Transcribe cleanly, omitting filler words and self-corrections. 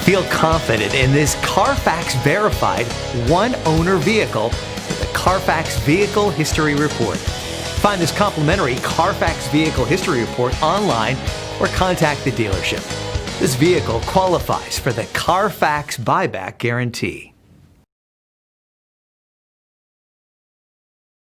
Feel confident in this Carfax verified one-owner vehicle with the Carfax Vehicle History Report. Find this complimentary Carfax Vehicle History Report online or contact the dealership. This vehicle qualifies for the Carfax Buyback Guarantee.